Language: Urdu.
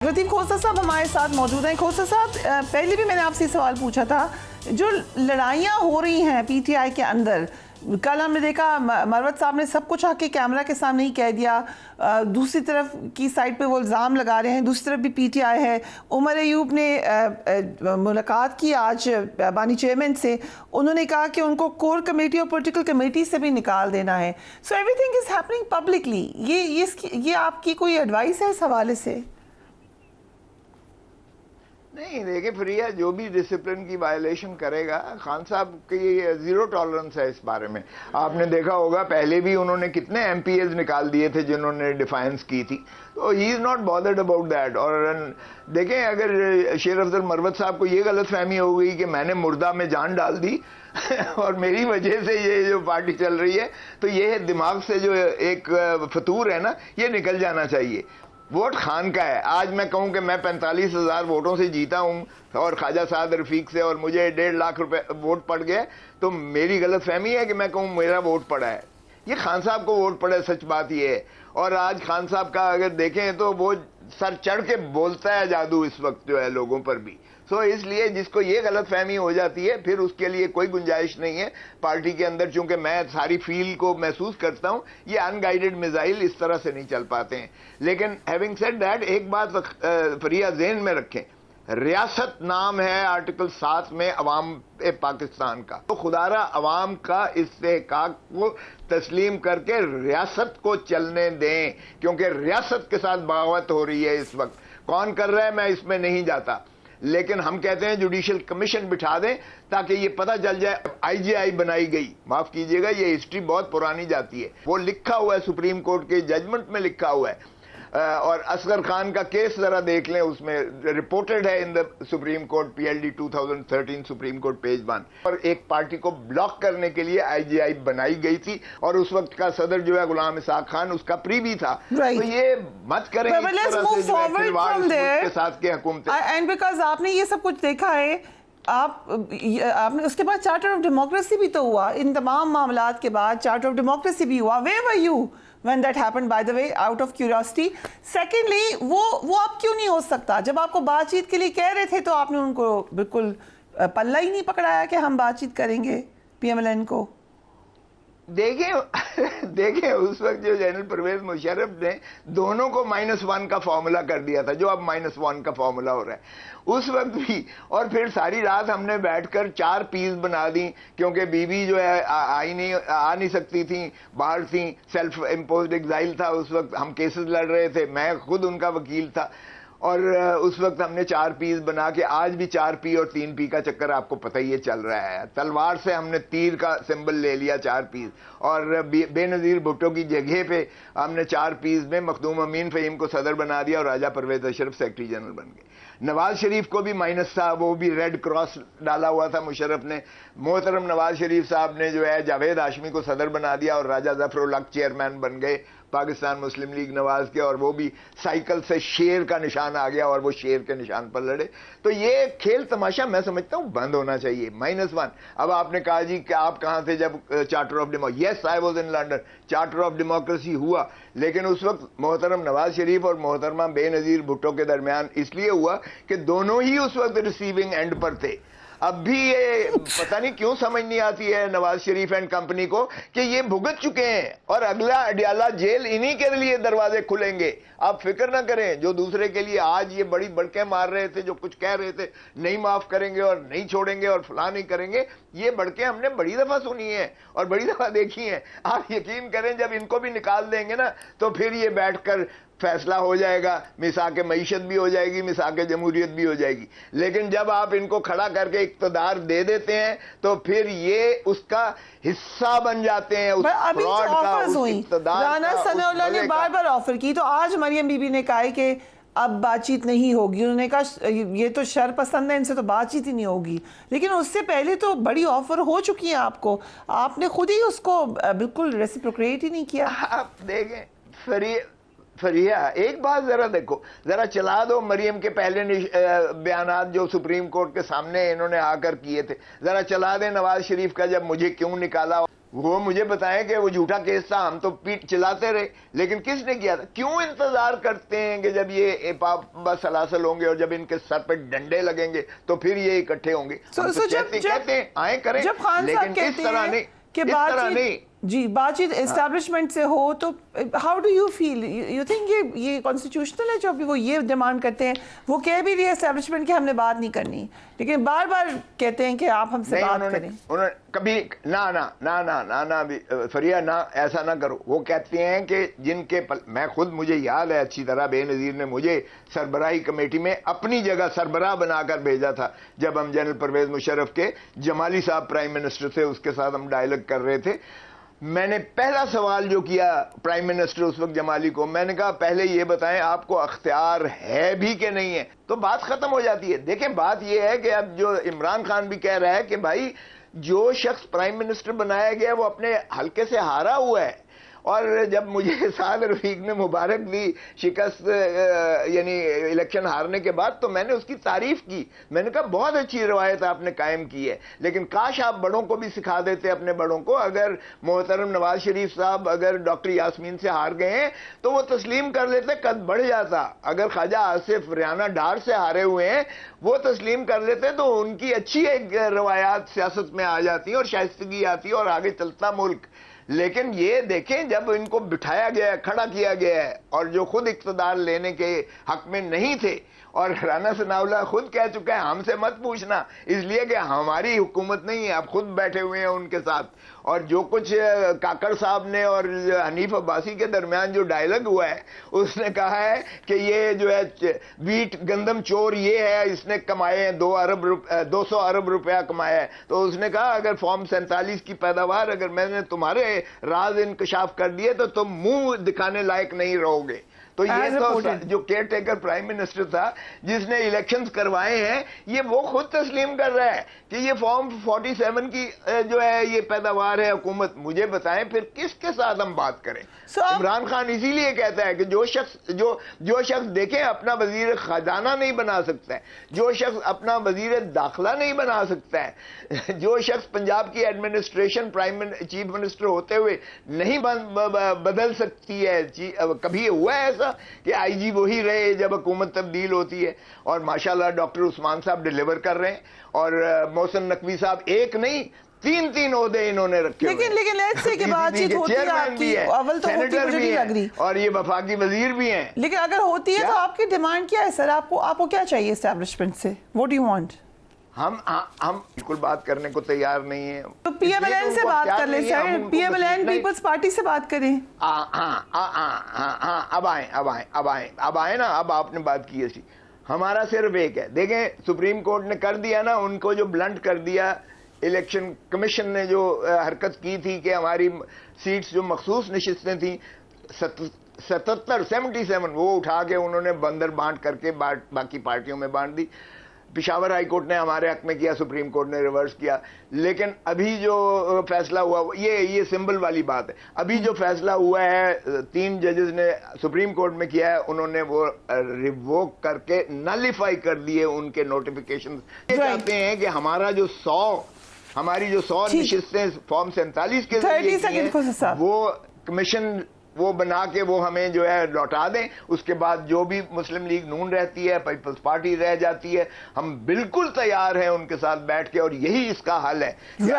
لطیف کھوسہ صاحب ہمارے ساتھ موجود ہیں. کھوسہ صاحب, پہلے بھی میں نے آپ سے سوال پوچھا تھا, جو لڑائیاں ہو رہی ہیں پی ٹی آئی کے اندر, کل ہم نے دیکھا مروت صاحب نے سب کچھ آ کے کیمرہ کے سامنے ہی کہہ دیا, دوسری طرف کی سائڈ پہ وہ الزام لگا رہے ہیں, دوسری طرف بھی پی ٹی آئی ہے. عمر ایوب نے ملاقات کی آج بانی چیئرمین سے, انہوں نے کہا کہ ان کو کور کمیٹی اور پولیٹیکل کمیٹی سے بھی نکال دینا ہے. So every thing is happening publicly. یہ آپ کی کوئی ایڈوائس ہے اس حوالے سے؟ نہیں دیکھیں فریہ, جو بھی ڈسپلن کی وائلیشن کرے گا, خان صاحب کی زیرو ٹالرنس ہے اس بارے میں. آپ نے دیکھا ہوگا پہلے بھی انہوں نے کتنے ایم پی ایز نکال دیے تھے جنہوں نے ڈیفائنس کی تھی, تو he is not bothered about that. اور دیکھیں اگر شیر افضل مروت صاحب کو یہ غلط فہمی ہو گئی کہ میں نے مردہ میں جان ڈال دی اور میری وجہ سے یہ جو پارٹی چل رہی ہے, تو یہ دماغ سے جو ایک فطور ہے نا, یہ نکل جانا چاہیے. ووٹ خان کا ہے. آج میں کہوں کہ میں 45,000 ووٹوں سے جیتا ہوں اور خواجہ سعد رفیق سے, اور مجھے 1.5 لاکھ روپے ووٹ پڑ گئے, تو میری غلط فہمی ہے کہ میں کہوں میرا ووٹ پڑا ہے. یہ خان صاحب کو ووٹ پڑا ہے, سچ بات یہ ہے. اور آج خان صاحب کا اگر دیکھیں تو وہ سر چڑھ کے بولتا ہے جادو اس وقت جو ہے لوگوں پر بھی. سو اس لیے جس کو یہ غلط فہمی ہو جاتی ہے, پھر اس کے لیے کوئی گنجائش نہیں ہے پارٹی کے اندر, چونکہ میں ساری فیل کو محسوس کرتا ہوں, یہ ان گائیڈڈ میزائل اس طرح سے نہیں چل پاتے ہیں. لیکن ہیونگ سیڈ دیٹ, ایک بات فریہ ذہن میں رکھیں, ریاست نام ہے آرٹیکل 7 میں عوام پاکستان کا, تو خدارہ عوام کا استحقاق کو تسلیم کر کے ریاست کو چلنے دیں, کیونکہ ریاست کے ساتھ بغاوت ہو رہی ہے اس وقت. کون کر رہا ہے میں اس میں نہیں جاتا, لیکن ہم کہتے ہیں جوڈیشل کمیشن بٹھا دیں تاکہ یہ پتہ چل جائے. آئی جی آئی بنائی گئی, معاف کیجئے گا یہ ہسٹری بہت پرانی جاتی ہے, وہ لکھا ہوا ہے سپریم کورٹ کے ججمنٹ میں لکھا ہوا ہے. اور اصغر خان کا کیس ذرا دیکھ لیں, اس میں رپورٹڈ ہے in the supreme court P L D 2013 supreme court page 1. اور ایک پارٹی کو بلاک کرنے کے لیے آئی جی آئی بنائی گئی تھی, اور اس وقت کا صدر جو ہے غلام اسحاق خان اس کا پری بھی تھا. تو یہ مت کریں اس طرح سے جو ہے کھلواڑ اس ملک کے ساتھ کے حکومت. اینڈ بیکاز آپ نے یہ سب کچھ دیکھا ہے, آپ نے اس کے بعد چارٹر آف ڈیموکریسی بھی تو ہوا, ان تمام معاملات کے بعد چارٹر آف ڈیموکریسی بھی ہوا. Where were you when that happened, by the way, out of curiosity? Secondly, وہ اب کیوں نہیں ہو سکتا؟ جب آپ کو بات چیت کے لیے کہہ رہے تھے تو آپ نے ان کو بالکل پلہ ہی نہیں پکڑایا کہ ہم بات چیت کریں گے پی ایم ایل این کو. دیکھیں اس وقت جو جنرل پرویز مشرف نے دونوں کو -1 کا فارمولا کر دیا تھا, جو اب -1 کا فارمولا ہو رہا ہے اس وقت بھی. اور پھر ساری رات ہم نے بیٹھ کر 4 پیس بنا دی, کیونکہ بی بی جو ہے آ نہیں سکتی تھیں, باہر تھیں, سیلف امپوزڈ ایگزائل تھا اس وقت, ہم کیسز لڑ رہے تھے, میں خود ان کا وکیل تھا. اور اس وقت ہم نے 4 پیس بنا کے, آج بھی 4 پی اور 3 پی کا چکر آپ کو پتہ ہی چل رہا ہے. تلوار سے ہم نے تیر کا سمبل لے لیا 4 پیس, اور بے نظیر بھٹو کی جگہ پہ ہم نے 4 پیس میں مخدوم امین فہیم کو صدر بنا دیا اور راجہ پرویز اشرف سیکرٹری جنرل بن گئے. نواز شریف کو بھی مائنس تھا, وہ بھی ریڈ کراس ڈالا ہوا تھا مشرف نے. محترم نواز شریف صاحب نے جو ہے جاوید ہاشمی کو صدر بنا دیا اور راجہ ظفر الحق چیئرمین بن گئے پاکستان مسلم لیگ نواز کے, اور وہ بھی سائیکل سے شیر کا نشان آ گیا اور وہ شیر کے نشان پر لڑے. تو یہ کھیل تماشا میں سمجھتا ہوں بند ہونا چاہیے. -1. اب آپ نے کہا جی کہ آپ کہاں تھے جب charter of democracy, yes I was in London, charter of democracy ہوا, لیکن اس وقت محترم نواز شریف اور محترمہ بے نظیر بھٹو کے درمیان اس لیے ہوا کہ دونوں ہی اس وقت ریسیونگ اینڈ پر تھے. اب بھی یہ پتہ نہیں کیوں سمجھ نہیں آتی ہے نواز شریف اینڈ کمپنی کو کہ یہ بھگت چکے ہیں, اور اگلا اڈیالہ جیل انہی کے لیے دروازے کھلیں گے. آپ فکر نہ کریں, جو دوسرے کے لیے آج یہ بڑی بڑکیں مار رہے تھے, جو کچھ کہہ رہے تھے نہیں معاف کریں گے اور نہیں چھوڑیں گے اور فلاں نہیں کریں گے, یہ بڑکیں ہم نے بڑی دفعہ سنی ہیں اور بڑی دفعہ دیکھی ہیں. آپ یقین کریں جب ان کو بھی نکال دیں گے نا, تو پھر یہ بیٹھ کر فیصلہ ہو جائے گا, مساق معیشت بھی ہو جائے گی, مساق جمہوریت بھی ہو جائے گی. لیکن جب آپ ان کو کھڑا کر کے اقتدار دے دیتے ہیں تو پھر یہ اس کا حصہ بن جاتے ہیں, اس فراڈ کا, اس اقتدار کا. رانا ثناء اللہ نے بار بار آفر کی, تو آج مریم بی بی نے کہا ہے کہ اب بات چیت نہیں ہوگی. انہوں نے کہا یہ تو شر پسند ہے, ان سے تو بات چیت ہی نہیں ہوگی. لیکن اس سے پہلے تو بڑی آفر ہو چکی ہے آپ کو, آپ نے خود ہی اس کو بالکل ریسیپروکیٹ ہی نہیں کیا. آپ دیکھیں فریہ, ایک بات ذرا دیکھو, ذرا چلا دو مریم کے پہلے بیانات جو سپریم کورٹ کے سامنے انہوں نے آ کر کیے تھے, ذرا چلا دیں نواز شریف کا جب مجھے کیوں نکالا. وہ مجھے بتائیں کہ وہ جھوٹا کیس تھا, ہم تو پیٹ چلاتے رہے, لیکن کس نے کیا تھا؟ کیوں انتظار کرتے ہیں کہ جب یہ بس سلاسل ہوں گے اور جب ان کے سر پہ ڈنڈے لگیں گے تو پھر یہ اکٹھے ہوں گے؟ ہم تو کہتے ہیں آئیں کریں, لیکن اس طرح نہیں, اس طرح نہیں. جی بات چیت اسٹیبلشمنٹ سے ہو تو how do you feel, you think یہ کانسٹیٹیوشنل ہے جو ابھی وہ یہ ڈیمانڈ کرتے ہیں؟ وہ کہہ بھی رہی ہے اسٹیبلشمنٹ کہ ہم نے بات نہیں کرنی, لیکن بار بار کہتے ہیں کہ آپ ہم سے بات کریں. انہوں نے کبھی نہ فریہ نہ ایسا نہ کرو. وہ کہتے ہیں کہ جن کے میں خود, مجھے یاد ہے اچھی طرح, بے نظیر نے مجھے سربراہی کمیٹی میں اپنی جگہ سربراہ بنا کر بھیجا تھا جب ہم جنرل پرویز مشرف کے, جمالی صاحب پرائم منسٹر تھے, اس کے ساتھ ہم ڈائلاگ کر رہے تھے. میں نے پہلا سوال جو کیا پرائم منسٹر اس وقت جمالی کو, میں نے کہا پہلے یہ بتائیں آپ کو اختیار ہے بھی کہ نہیں ہے, تو بات ختم ہو جاتی ہے. دیکھیں بات یہ ہے کہ اب جو عمران خان بھی کہہ رہا ہے کہ بھائی جو شخص پرائم منسٹر بنایا گیا وہ اپنے حلقے سے ہارا ہوا ہے. اور جب مجھے سعد رفیق نے مبارک دی شکست, یعنی الیکشن ہارنے کے بعد, تو میں نے اس کی تعریف کی. میں نے کہا بہت اچھی روایت آپ نے قائم کی ہے, لیکن کاش آپ بڑوں کو بھی سکھا دیتے, اپنے بڑوں کو. اگر محترم نواز شریف صاحب اگر ڈاکٹر یاسمین سے ہار گئے ہیں تو وہ تسلیم کر لیتے, قد بڑھ جاتا. اگر خواجہ آصف ریانہ ڈار سے ہارے ہوئے ہیں وہ تسلیم کر لیتے تو ان کی اچھی ایک روایات سیاست میں آ جاتی اور شائستگی آتی اور آگے چلتا ملک. لیکن یہ دیکھیں جب ان کو بٹھایا گیا, کھڑا کیا گیا ہے, اور جو خود اقتدار لینے کے حق میں نہیں تھے, اور رانا ثناء اللہ خود کہہ چکا ہے ہم سے مت پوچھنا, اس لیے کہ ہماری حکومت نہیں ہے, آپ خود بیٹھے ہوئے ہیں ان کے ساتھ. اور جو کچھ کاکڑ صاحب نے اور حنیف عباسی کے درمیان جو ڈائلاگ ہوا ہے, اس نے کہا ہے کہ یہ جو ہے ویٹ گندم چور یہ ہے, اس نے کمائے ہیں 200 ارب روپیہ کمایا ہے. تو اس نے کہا اگر فارم 47 کی پیداوار اگر میں نے تمہارے راز انکشاف کر دیے تو تم منہ دکھانے لائق نہیں رہو گے. تو یہ تو جو کیئر ٹیکر پرائم منسٹر تھا جس نے الیکشنز کروائے ہیں, یہ وہ خود تسلیم کر رہا ہے کہ یہ فارم 47 کی جو ہے یہ پیداوار ہے حکومت. مجھے بتائیں پھر کس کے ساتھ ہم بات کریں؟ عمران خان اسی لیے کہتا ہے کہ جو شخص دیکھیں اپنا وزیر خزانہ نہیں بنا سکتا ہے, جو شخص اپنا وزیر داخلہ نہیں بنا سکتا ہے, جو شخص پنجاب کی ایڈمنسٹریشن چیف منسٹر ہوتے ہوئے نہیں بدل سکتی ہے. کبھی ہوا ہے ایسا کہ آئی جی وہی رہے جب حکومت تبدیل ہوتی ہے؟ اور ماشاءاللہ ڈاکٹر عثمان صاحب ڈیلیور کر رہے ہیں, اور محسن نقوی صاحب ایک نہیں تین عہدے انہوں نے رکھے ہوئے ہیں. لیکن لیٹس سے کہ بات چیت ہوتی ہے آپ کی, اول تو ہوتی مجھے نہیں لگ رہی, اور یہ وفاقی وزیر بھی ہیں. لیکن اگر ہوتی ہے تو آپ کی ڈیمانڈ کیا ہے سر؟ آپ کو کیا چاہیے اسٹیبلشمنٹ سے؟ What do you want? ہم بالکل بات کرنے کو تیار نہیں ہیں. تو پی ایم ایل این سے بات کر لیں sir, P M L N Peoples Party سے بات کریں. اب آئیں نا, اب آپ نے بات کی ایسی. ہمارا صرف ایک ہے, دیکھیں سپریم کورٹ نے کر دیا نا, ان کو جو بلنٹ کر دیا, الیکشن کمیشن نے جو حرکت کی تھی کہ ہماری سیٹس جو مخصوص نشستیں تھیں 77 وہ اٹھا کے انہوں نے بندر بانٹ کر کے باقی پارٹیوں میں بانٹ دی. پشاور ہائی کورٹ نے ہمارے حق میں کیا, سپریم کورٹ نے ریورس کیا. لیکن ابھی جو فیصلہ ہوا یہ سمبل والی بات ہے. ابھی جو فیصلہ ہوا ہے 3 ججز نے سپریم کورٹ میں کیا ہے, انہوں نے وہ ریووک کر کے نالیفائی کر دیے ان کے نوٹیفیکیشن. یہ چاہتے ہیں کہ ہماری جو 100 نشستیں فارم 47 کے ذریعے وہ کمیشن وہ بنا کے وہ ہمیں جو ہے لوٹا دیں. اس کے بعد جو بھی مسلم لیگ نون رہتی ہے, پیپلز پارٹی رہ جاتی ہے, ہم بالکل تیار ہیں ان کے ساتھ بیٹھ کے, اور یہی اس کا حل ہے. یہ